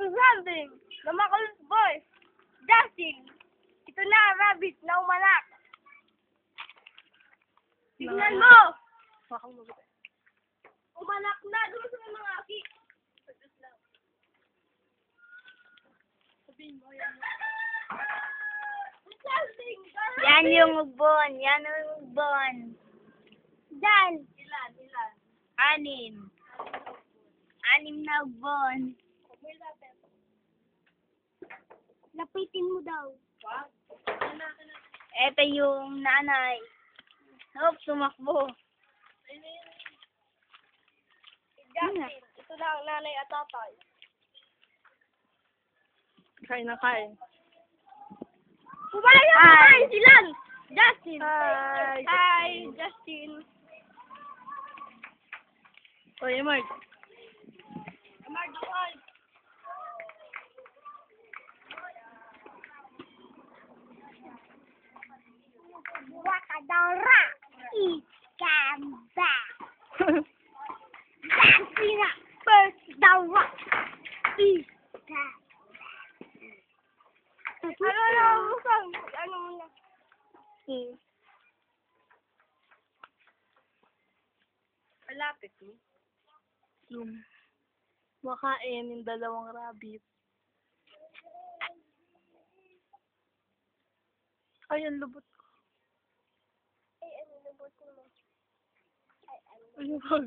Presenting the Macaulay Boys, Justin. Ito na, rabbit na umanak. Tingnan mo! Umanak na, doon sa mga aki. Sabihin mo, yan. Yan yung ugbon. Yan yung ugbon. Diyan. Ilan? 6. 6 na ugbon. Lapitin mo daw. Ito yung nanay. Hop, sumakbo. Justin, ito na ang nanay at tatay. Kain na kain. Kumain sila! Justin! Hi! Hi, Justin! Oy, Mark. Amar, doon! Wakadara! Ikamba! Justin! First dawa! Ikamba! Ano muna? Malapit mo. Zoom. Makain yung 2 rabbit. Ay, ang lubot ko. Ay, ano, lubot mo. Ay, wag.